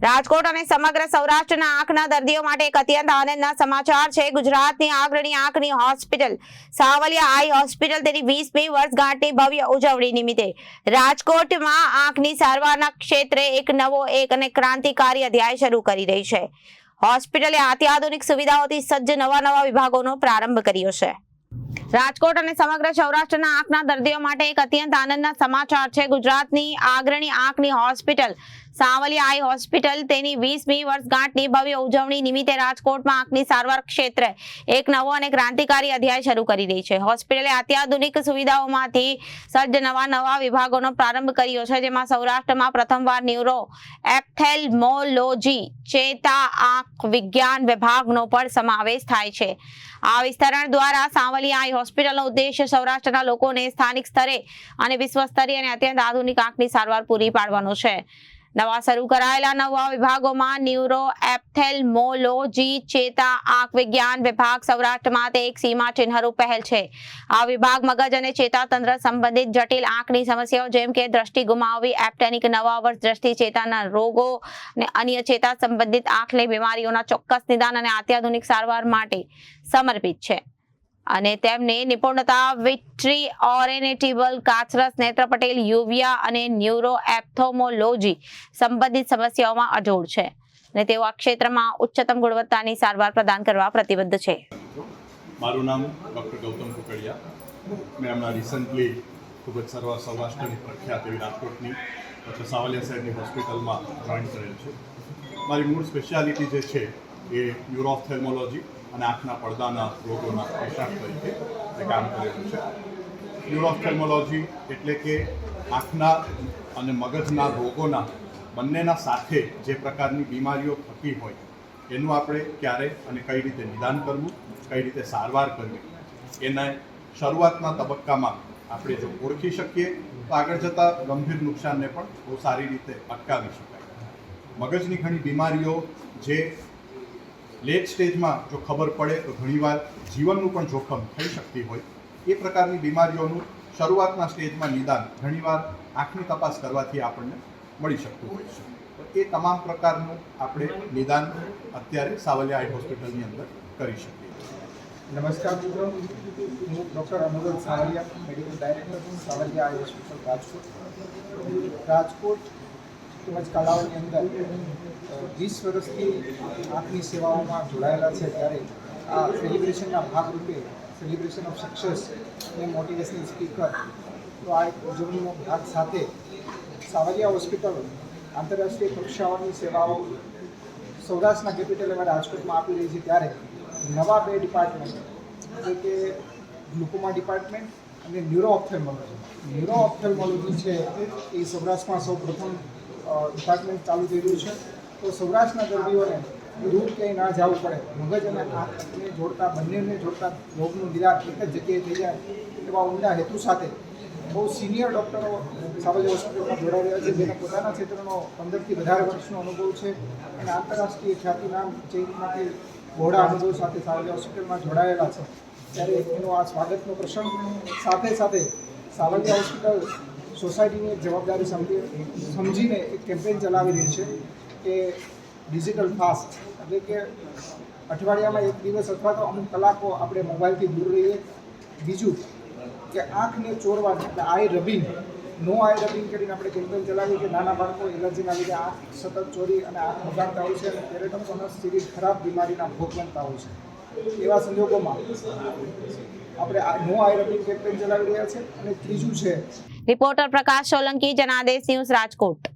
રાજકોટ અને સમગ્ર સૌરાષ્ટ્રના આંખના દર્દીઓ માટે એક અત્યંત આનંદના સમાચાર છે। ગુજરાતની અગ્રણી આંખની હોસ્પિટલ સાવલિયા આઈ હોસ્પિટલ તેની 20મી વર્ષગાંઠની ભવ્ય ઉજવણી નિમિત્તે રાજકોટમાં આંખની સારવારના ક્ષેત્રે એક નવો અને ક્રાંતિકારી અધ્યાય શરૂ કરી રહી છે। હોસ્પિટલે અત્યાધુનિક સુવિધાઓથી સજ્જ નવા વિભાગોનો પ્રારંભ કર્યો છે। રાજકોટ અને સમગ્ર સૌરાષ્ટ્રના આંખના દર્દીઓ માટે એક અત્યંત આનંદના સમાચાર છે। ગુજરાતની અગ્રણી આંખની હોસ્પિટલ સાવલિયા આઈ હોસ્પિટલ તેની 20મી વર્ષગાંઠની ભવ્ય ઉજવણી નિમિત્તે રાજકોટમાં આંખની સારવાર ક્ષેત્રે એક નવો અને ક્રાંતિકારી અધ્યાય શરૂ કરી રહી છે। હોસ્પિટલે અત્યાધુનિક સુવિધાઓમાંથી સજ્જ નવા વિભાગોનો પ્રારંભ કર્યો છે, જેમાં સૌરાષ્ટ્રમાં પ્રથમવાર ન્યુરો ઓપ્થેલ્મોલોજી ચેતા આંખ વિજ્ઞાન વિભાગનો પણ સમાવેશ થાય છે। આ વિસ્તરણ દ્વારા સાવલિયા આઈ હોસ્પિટલનો ઉદ્દેશ્ય સૌરાષ્ટ્રના લોકોને સ્થાનિક સ્તરે અને વિશ્વ સ્તરીય અને અત્યંત આધુનિક આંખની સારવાર પૂરી પાડવાનો છે। નવા શરૂ કરાયેલા નવા વિભાગોમાં ન્યુરો ઓપ્થેલ્મોલોજી ચેતા આંખ વિજ્ઞાન વિભાગ સૌરાષ્ટ્રમાં તે એક સીમાચિહ્નરૂપ પહેલ છે। આ વિભાગ મગજ અને ચેતાતંત્ર સંબંધિત જટિલ આંખની સમસ્યાઓ જેમ કે દ્રષ્ટિ ગુમાવવી, એપ્ટેનિક નવાવર્ષ દ્રષ્ટિ ચેતાના રોગો અને અન્ય ચેતા સંબંધિત આંખની બીમારીઓના ચોક્કસ નિદાન અને અત્યાધુનિક સારવાર માટે સમર્પિત છે અને તેમને નિપુણતા વિટ્રી ઓરેનેટિબલ કાચરસ નેત્ર પટેલ યુવિયા અને ન્યુરો ઓપ્થેલ્મોલોજી સંબંધિત સમસ્યાઓમાં અજોડ છે અને તેઓ આ ક્ષેત્રમાં ઉચ્ચતમ ગુણવત્તાની સારવાર પ્રદાન કરવા પ્રતિબદ્ધ છે। મારું નામ ડૉક્ટર ગૌતમ કુકડિયા। મેં હમણાં રિસન્ટલી ખૂબ જ સૌરાષ્ટ્રની પ્રખ્યાત એવી રાજકોટની ડૉક્ટર સાવલિયા સાહેબની હોસ્પિટલમાં જોઈન કરેલ છે। મારી મૂળ સ્પેશિયાલિટી જે છે એ ન્યુરો ઓપ્થેલ્મોલોજી અને આંખના પડદાના રોગોના નિષ્ણાત તરીકે મેં કામ કરેલું છે। ન્યુરો ઓપ્થેલ્મોલોજી એટલે કે આંખના અને મગજના રોગોના બંનેના સાથે જે પ્રકારની બીમારીઓ થતી હોય એનું આપણે ક્યારે અને કઈ રીતે નિદાન કરવું, કઈ રીતે સારવાર કરવી, એના શરૂઆતના તબક્કામાં આપણે જો ઓળખી શકીએ તો આગળ જતાં ગંભીર નુકસાનને પણ બહુ સારી રીતે અટકાવી શકાય। મગજની ઘણી બીમારીઓ જે લેટ સ્ટેજમાં જો ખબર પડે તો ઘણીવાર જીવનનું પણ જોખમ થઈ શકતી હોય, એ પ્રકારની બીમારીઓનું શરૂઆતના સ્ટેજમાં નિદાન ઘણીવાર આંખની તપાસ કરવાથી આપણને મળી શકતું હોય છે। તો એ તમામ પ્રકારનું આપણે નિદાન અત્યારે સાવલિયા આઈ હોસ્પિટલની અંદર કરી શકીએ। નમસ્કાર મિત્રો, હું ડૉક્ટર અનુરોધ સાવલિયા, મેડિકલ ડાયરેક્ટર સાવલિયા આઈ હોસ્પિટલ રાજકોટ તેમજ કાલાવડની અંદર 20 વર્ષથી આંખની સેવાઓમાં જોડાયેલા છે। ત્યારે આ સેલિબ્રેશનના ભાગરૂપે સેલિબ્રેશન ઓફ સક્સેસ અને મોટિવેશનલ સ્પીકર તો આ એક ઉજવણીનો ભાગ સાથે સાવલિયા હોસ્પિટલ આંતરરાષ્ટ્રીય કક્ષાઓની સેવાઓ સૌરાષ્ટ્રના કેપિટલ એવા રાજકોટમાં આપી રહી છે। ત્યારે નવા 2 ડિપાર્ટમેન્ટ એટલે કે ગ્લુકોમા ડિપાર્ટમેન્ટ અને ન્યુરો ઓપ્થેલ્મોલોજી છે એ સૌરાષ્ટ્રમાં સૌ પ્રથમ ડિપાર્ટમેન્ટ ચાલુ થઈ રહ્યું છે। તો સૌરાષ્ટ્રના દર્દીઓને દૂર ક્યાંય ના જવું પડે, મગજ અને આંખને જોડતા બંનેને જોડતા રોગનું નિદાન એક જ જગ્યાએ થઈ જાય એવા ઉમદા હેતુ સાથે બહુ સિનિયર ડૉક્ટરો સાવલિયા હોસ્પિટલમાં જોડાઈ રહ્યા છે, જેને પોતાના ક્ષેત્રનો 15થી વધારે વર્ષનો અનુભવ છે અને આંતરરાષ્ટ્રીય ખ્યાતિનામ ચેઇનમાંથી બહોળા અનુભવ સાથે સાવલિયા હોસ્પિટલમાં જોડાયેલા છે। ત્યારે એનો આ સ્વાગતનો પ્રસંગ સાથે સાવલિયા હોસ્પિટલ સોસાયટીની એક જવાબદારી સમજીને એક કેમ્પેઇન ચલાવી રહી છે કે ડિજિટલ ફાસ્ટ એટલે કે અઠવાડિયામાં એક દિવસ અથવા તો અમુક કલાકો આપણે મોબાઈલથી દૂર રહીએ। બીજું કે આંખને ચોરવાની એટલે આઈ રબિંગ, નો આઈ રબિંગ કરીને આપણે કેમ્પેઇન ચલાવી કે નાના બાળકો એલર્જીના લીધે આંખ સતત ચોરી અને આંખ બગાડતા હોય છે અને કેરેટોકોનસ જેવી ખરાબ બીમારીના ભોગ બનતા હોય છે। એવા સંજોગોમાં આપણે નો આઈ રબિંગ કેમ્પેઇન ચલાવી રહ્યા છે। અને ત્રીજું છે રિપોર્ટર પ્રકાશ સોલંકી, જનાદેશ ન્યૂઝ, રાજકોટ।